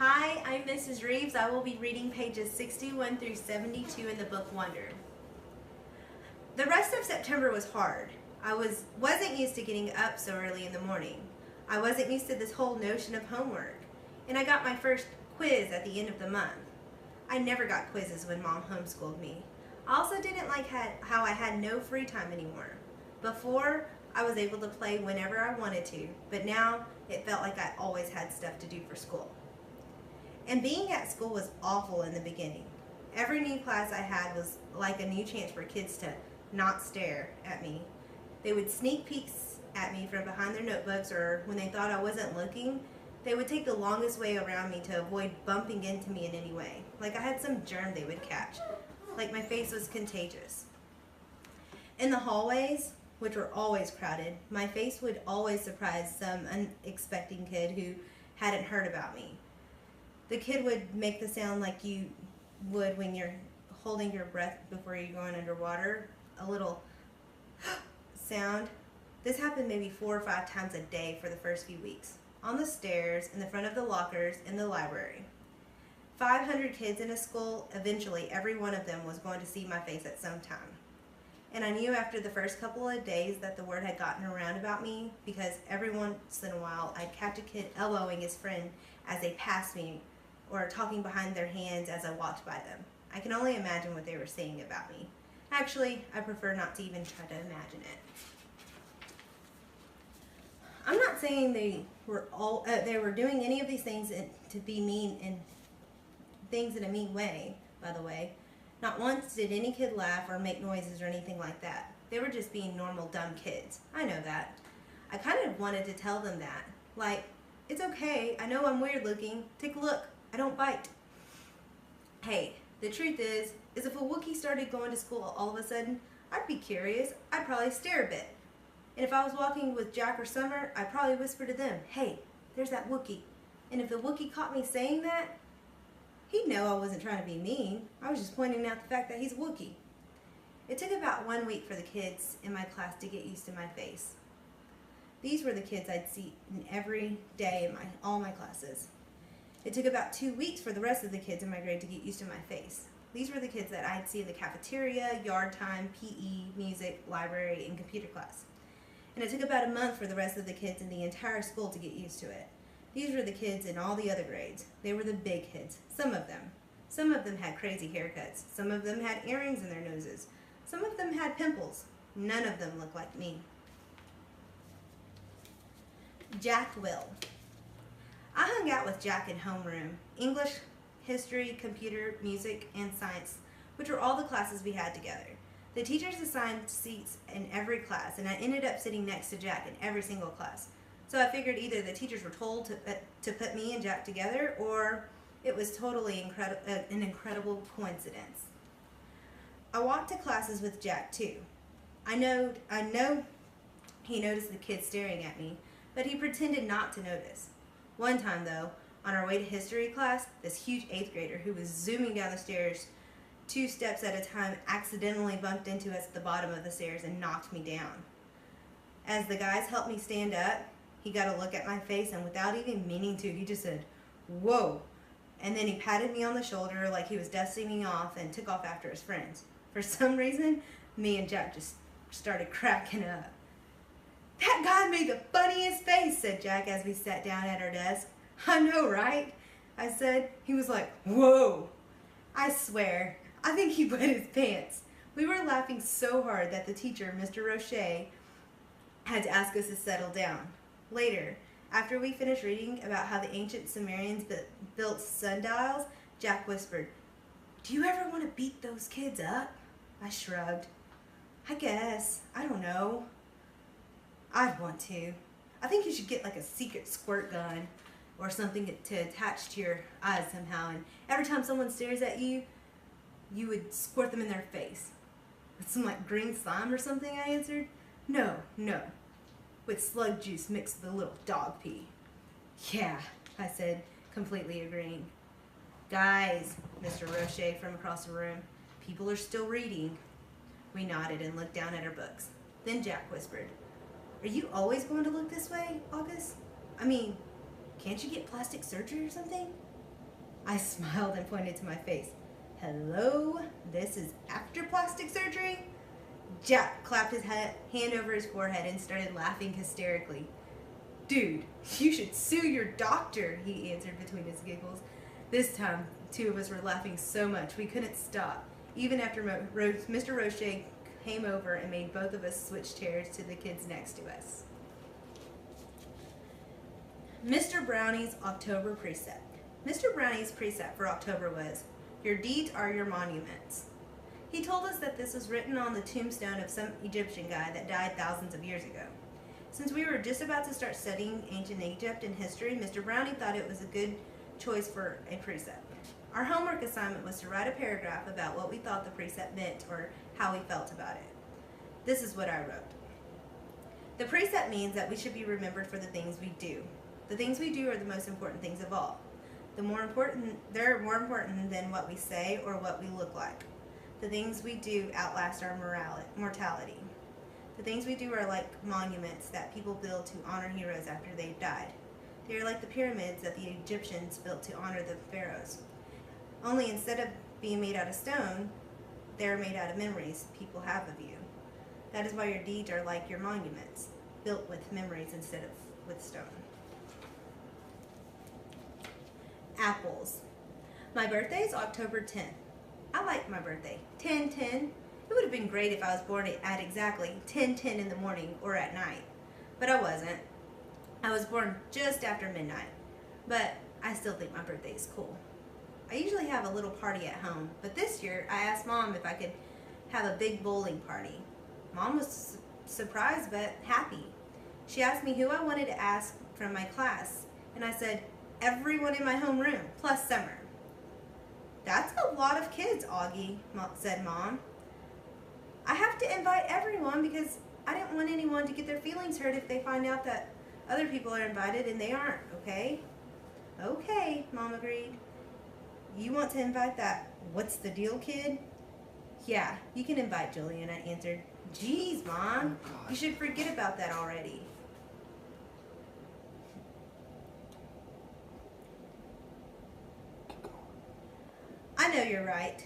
Hi, I'm Mrs. Rives. I will be reading pages 61 through 72 in the book Wonder. The rest of September was hard. I wasn't used to getting up so early in the morning. I wasn't used to this whole notion of homework. And I got my first quiz at the end of the month. I never got quizzes when Mom homeschooled me. I also didn't like how I had no free time anymore. Before, I was able to play whenever I wanted to, but now it felt like I always had stuff to do for school. And being at school was awful in the beginning. Every new class I had was like a new chance for kids to not stare at me. They would sneak peeks at me from behind their notebooks, or when they thought I wasn't looking, they would take the longest way around me to avoid bumping into me in any way, like I had some germ they would catch, like my face was contagious. In the hallways, which were always crowded, my face would always surprise some unexpected kid who hadn't heard about me. The kid would make the sound like you would when you're holding your breath before you're going underwater, a little sound. This happened maybe 4 or 5 times a day for the first few weeks. On the stairs, in the front of the lockers, in the library. 500 kids in a school, eventually every one of them was going to see my face at some time. And I knew after the first couple of days that the word had gotten around about me, because every once in a while I'd catch a kid elbowing his friend as they passed me, or talking behind their hands as I walked by them. I can only imagine what they were saying about me. Actually, I prefer not to even try to imagine it. I'm not saying they were doing any of these things to be mean and things in a mean way, by the way. Not once did any kid laugh or make noises or anything like that. They were just being normal, dumb kids. I know that. I kind of wanted to tell them that. Like, it's okay, I know I'm weird looking. Take a look, I don't bite. Hey, the truth is if a Wookiee started going to school all of a sudden, I'd be curious. I'd probably stare a bit. And if I was walking with Jack or Summer, I'd probably whisper to them, hey, there's that Wookiee. And if the Wookiee caught me saying that, he'd know I wasn't trying to be mean. I was just pointing out the fact that he's a Wookiee. It took about 1 week for the kids in my class to get used to my face. These were the kids I'd see every day in all my classes. It took about 2 weeks for the rest of the kids in my grade to get used to my face. These were the kids that I'd see in the cafeteria, yard time, PE, music, library, and computer class. And it took about a month for the rest of the kids in the entire school to get used to it. These were the kids in all the other grades. They were the big kids, some of them. Some of them had crazy haircuts. Some of them had earrings in their noses. Some of them had pimples. None of them looked like me. Jack Will. I hung out with Jack in homeroom, English, history, computer, music, and science, which were all the classes we had together. The teachers assigned seats in every class, and I ended up sitting next to Jack in every single class. So I figured either the teachers were told to put me and Jack together, or it was totally an incredible coincidence. I walked to classes with Jack too. I know he noticed the kids staring at me, but he pretended not to notice. One time though, on our way to history class, this huge 8th grader who was zooming down the stairs 2 steps at a time accidentally bumped into us at the bottom of the stairs and knocked me down. As the guys helped me stand up, he got a look at my face, and without even meaning to, he just said, whoa. And then he patted me on the shoulder like he was dusting me off and took off after his friends. For some reason, me and Jack just started cracking up. That guy made the funniest face, said Jack as we sat down at our desk. I know, right? I said. He was like, whoa. I swear, I think he wet his pants. We were laughing so hard that the teacher, Mr. Roche, had to ask us to settle down. Later, after we finished reading about how the ancient Sumerians built sundials, Jack whispered, do you ever want to beat those kids up? I shrugged. I guess. I don't know. I'd want to. I think you should get like a secret squirt gun or something to attach to your eyes somehow, and every time someone stares at you, you would squirt them in their face. With some like green slime or something, I answered. No. With slug juice mixed with a little dog pee. Yeah, I said, completely agreeing. Guys, Mr. Roche from across the room, people are still reading. We nodded and looked down at our books. Then Jack whispered, are you always going to look this way, August? I mean, can't you get plastic surgery or something? I smiled and pointed to my face. Hello, this is after plastic surgery? Jack clapped his hand over his forehead and started laughing hysterically. Dude, you should sue your doctor, he answered between his giggles. This time, two of us were laughing so much we couldn't stop, even after Mr. Roche came over and made both of us switch chairs to the kids next to us. Mr. Brownie's October precept. Mr. Brownie's precept for October was, "Your deeds are your monuments." He told us that this was written on the tombstone of some Egyptian guy that died thousands of years ago. Since we were just about to start studying ancient Egypt and history, Mr. Brownie thought it was a good choice for a precept. Our homework assignment was to write a paragraph about what we thought the precept meant or how we felt about it. This is what I wrote. The precept means that we should be remembered for the things we do. The things we do are the most important things of all. They're more important than what we say or what we look like. The things we do outlast our mortality. The things we do are like monuments that people build to honor heroes after they've died. They are like the pyramids that the Egyptians built to honor the pharaohs. Only instead of being made out of stone, they're made out of memories people have of you. That is why your deeds are like your monuments, built with memories instead of with stone. Apples. My birthday is October 10th. I like my birthday. 10/10. It would have been great if I was born at exactly 10:10 in the morning or at night. But I wasn't. I was born just after midnight. But I still think my birthday is cool. I usually have a little party at home, but this year I asked Mom if I could have a big bowling party. Mom was surprised but happy. She asked me who I wanted to ask from my class, and I said, everyone in my homeroom, plus Summer. That's a lot of kids, Augie, said Mom. I have to invite everyone because I didn't want anyone to get their feelings hurt if they find out that other people are invited and they aren't, okay? Okay, Mom agreed. You want to invite that what's the deal kid? Yeah, you can invite Julian, I answered. Geez, Mom, you should forget about that already. I know you're right.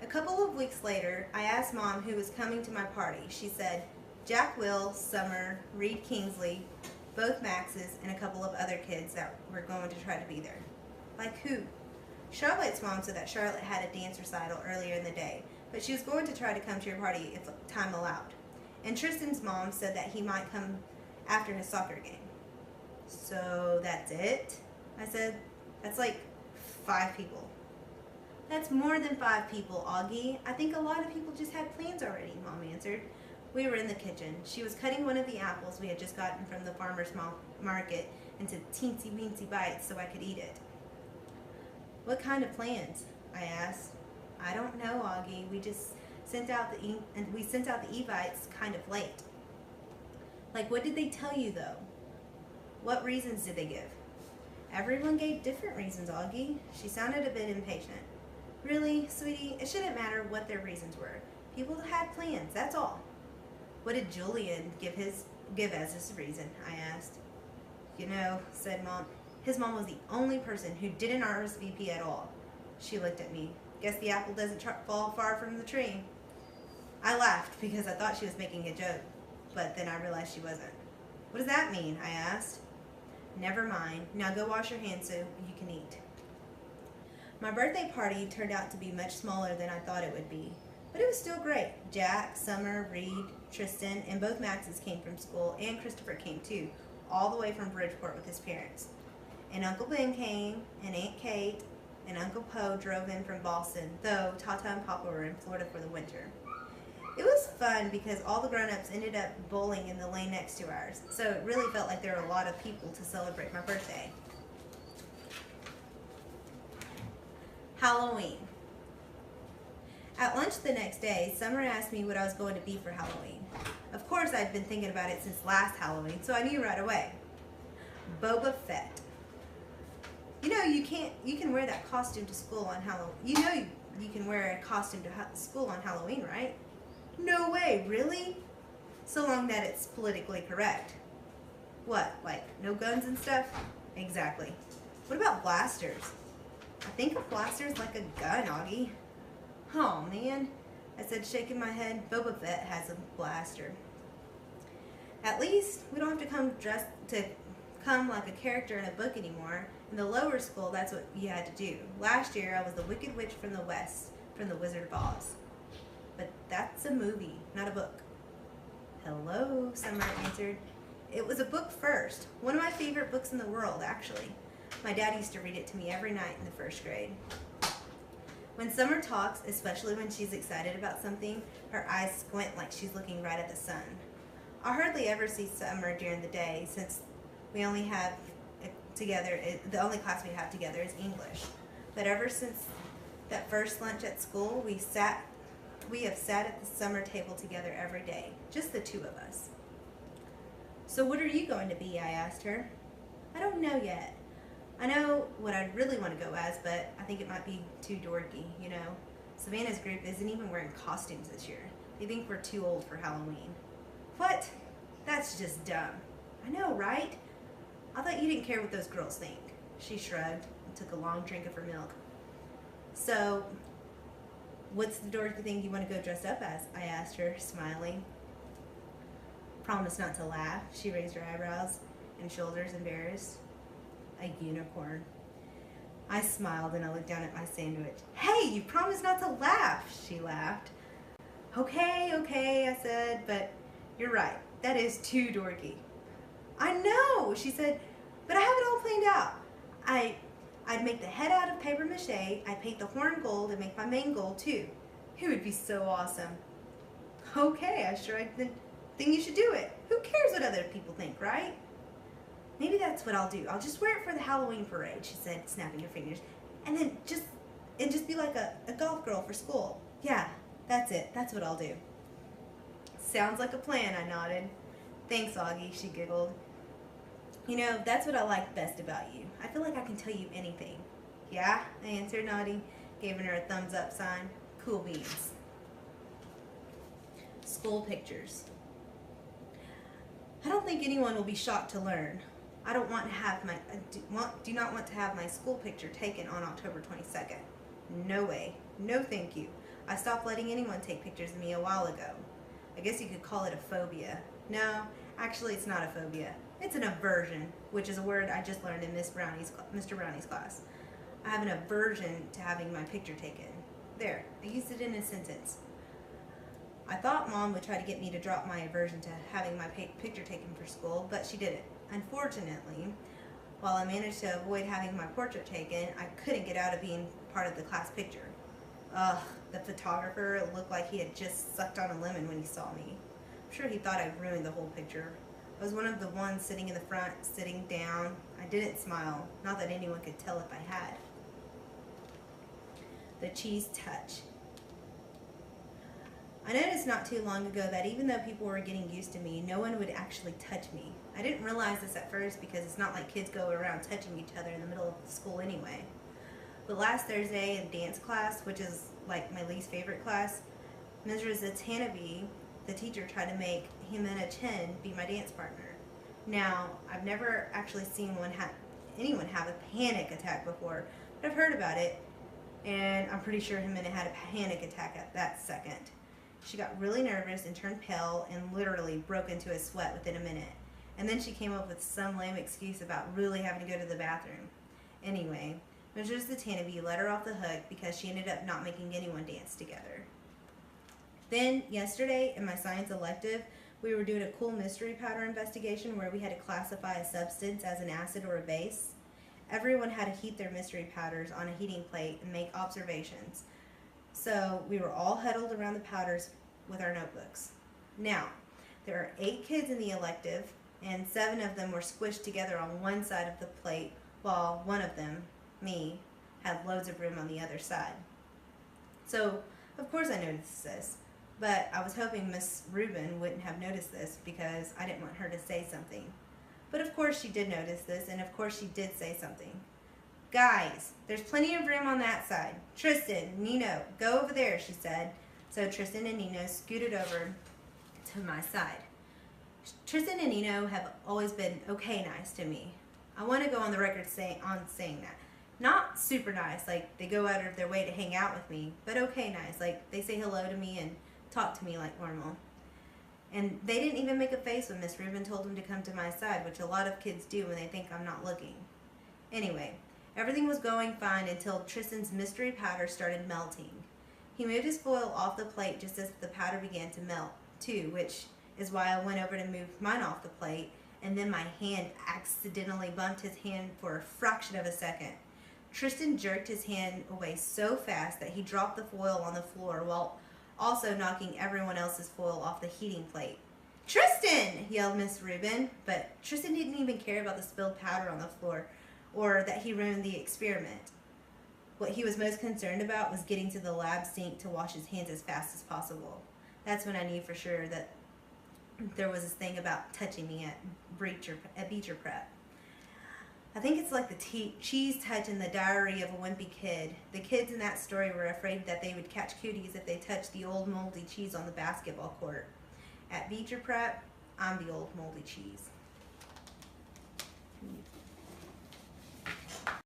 A couple of weeks later, I asked Mom who was coming to my party. She said, Jack Will, Summer, Reed Kingsley, both Maxes, and a couple of other kids that were going to try to be there. Like who? Charlotte's mom said that Charlotte had a dance recital earlier in the day, but she was going to try to come to your party if time allowed. And Tristan's mom said that he might come after his soccer game. So that's it? I said, that's like 5 people. That's more than 5 people, Augie. I think a lot of people just had plans already, Mom answered. We were in the kitchen. She was cutting one of the apples we had just gotten from the farmer's market into teensy-weensy bites so I could eat it. What kind of plans? I asked. I don't know, Augie. We just sent out the AVIDs kind of late. Like, what did they tell you, though? What reasons did they give? Everyone gave different reasons, Augie. She sounded a bit impatient. Really, sweetie, it shouldn't matter what their reasons were. People had plans, that's all. What did Julian give as his reason? I asked. You know, said Mom, his mom was the only person who didn't RSVP at all. She looked at me. Guess the apple doesn't fall far from the tree. I laughed because I thought she was making a joke, but then I realized she wasn't. What does that mean? I asked. Never mind. Now go wash your hands so you can eat. My birthday party turned out to be much smaller than I thought it would be, but it was still great. Jack, Summer, Reed, Tristan, and both Maxes came from school, and Christopher came too, all the way from Bridgeport with his parents. And Uncle Ben came, and Aunt Kate, and Uncle Poe drove in from Boston, though Tata and Papa were in Florida for the winter. It was fun because all the grown-ups ended up bowling in the lane next to ours, so it really felt like there were a lot of people to celebrate my birthday. Halloween. At lunch the next day, Summer asked me what I was going to be for Halloween. Of course, I'd been thinking about it since last Halloween, so I knew right away. Boba Fett. You know, you can wear that costume to school on Halloween. You know you can wear a costume to school on Halloween, right? No way, really? So long that it's politically correct. What, like no guns and stuff? Exactly. What about blasters? I think a blaster's like a gun, Augie. Oh, man, I said, shaking my head. Boba Fett has a blaster. At least we don't have to come like a character in a book anymore. In the lower school, that's what you had to do. Last year, I was the Wicked Witch from the West, from the Wizard of Oz. But that's a movie, not a book. Hello, Summer answered. It was a book first. One of my favorite books in the world, actually. My dad used to read it to me every night in the first grade. When Summer talks, especially when she's excited about something, her eyes squint like she's looking right at the sun. I hardly ever see Summer during the day since we only have together, the only class we have together is English. But ever since that first lunch at school, we have sat at the summer table together every day, just the two of us. So what are you going to be? I asked her. I don't know yet. I know what I'd really want to go as, but I think it might be too dorky, you know. Savannah's group isn't even wearing costumes this year. They think we're too old for Halloween. What? That's just dumb. I know, right? I thought you didn't care what those girls think. She shrugged and took a long drink of her milk. So, what's the dorky thing you want to go dress up as? I asked her, smiling. Promise not to laugh. She raised her eyebrows and shoulders, embarrassed. A unicorn. I smiled and I looked down at my sandwich. Hey, you promised not to laugh, she laughed. Okay, I said, but you're right. That is too dorky. I know, she said, but I have it all planned out. I'd make the head out of paper mache, I'd paint the horn gold and make my mane gold too. It would be so awesome. Okay, I shrugged. Then you should do it. Who cares what other people think, right? Maybe that's what I'll do. I'll just wear it for the Halloween parade, she said, snapping her fingers. And then just be like a golf girl for school. Yeah, that's it. That's what I'll do. Sounds like a plan, I nodded. Thanks, Augie, she giggled. You know, that's what I like best about you. I feel like I can tell you anything. Yeah, I answered, nodding, giving her a thumbs up sign. Cool beans. School pictures. I don't think anyone will be shocked to learn. I do not want to have my school picture taken on October 22nd. No way. No thank you. I stopped letting anyone take pictures of me a while ago. I guess you could call it a phobia. No, actually it's not a phobia. It's an aversion, which is a word I just learned in Mr. Brownie's class. I have an aversion to having my picture taken. There, I used it in a sentence. I thought Mom would try to get me to drop my aversion to having my picture taken for school, but she didn't. Unfortunately, while I managed to avoid having my portrait taken, I couldn't get out of being part of the class picture. Ugh, the photographer looked like he had just sucked on a lemon when he saw me. I'm sure he thought I'd ruined the whole picture. I was one of the ones sitting in the front, sitting down. I didn't smile, not that anyone could tell if I had. The cheese touch. I noticed not too long ago that even though people were getting used to me, no one would actually touch me. I didn't realize this at first because it's not like kids go around touching each other in the middle of school anyway. But last Thursday in dance class, which is like my least favorite class, Mrs. Atanabe, the teacher, tried to make Jimena Chen be my dance partner. Now, I've never actually seen anyone have a panic attack before, but I've heard about it, and I'm pretty sure Jimena had a panic attack at that second. She got really nervous and turned pale and literally broke into a sweat within a minute. And then she came up with some lame excuse about really having to go to the bathroom. Anyway, Mrs. Atanabe let her off the hook because she ended up not making anyone dance together. Then, yesterday, in my science elective, we were doing a cool mystery powder investigation where we had to classify a substance as an acid or a base. Everyone had to heat their mystery powders on a heating plate and make observations. So we were all huddled around the powders with our notebooks. Now, there are 8 kids in the elective, and 7 of them were squished together on one side of the plate, while one of them, me, had loads of room on the other side. So, of course I noticed this, but I was hoping Miss Rubin wouldn't have noticed this because I didn't want her to say something. But of course she did notice this, and of course she did say something. Guys, there's plenty of room on that side. Tristan, Nino, go over there, she said. So Tristan and Nino scooted over to my side. Tristan and Nino have always been okay nice to me. I want to go on the record saying that. Not super nice, like they go out of their way to hang out with me, but okay nice. Like they say hello to me and talk to me like normal. And they didn't even make a face when Miss Rubin told them to come to my side, which a lot of kids do when they think I'm not looking. Anyway, everything was going fine until Tristan's mystery powder started melting. He moved his foil off the plate just as the powder began to melt, too, which is why I went over to move mine off the plate, and then my hand accidentally bumped his hand for a fraction of a second. Tristan jerked his hand away so fast that he dropped the foil on the floor while also knocking everyone else's foil off the heating plate. "Tristan!" yelled Miss Rubin, but Tristan didn't even care about the spilled powder on the floor or that he ruined the experiment. What he was most concerned about was getting to the lab sink to wash his hands as fast as possible. That's when I knew for sure that there was this thing about touching me at Beecher Prep. I think it's like the cheese touch in the Diary of a Wimpy Kid. The kids in that story were afraid that they would catch cooties if they touched the old moldy cheese on the basketball court. At Beecher Prep, I'm the old moldy cheese.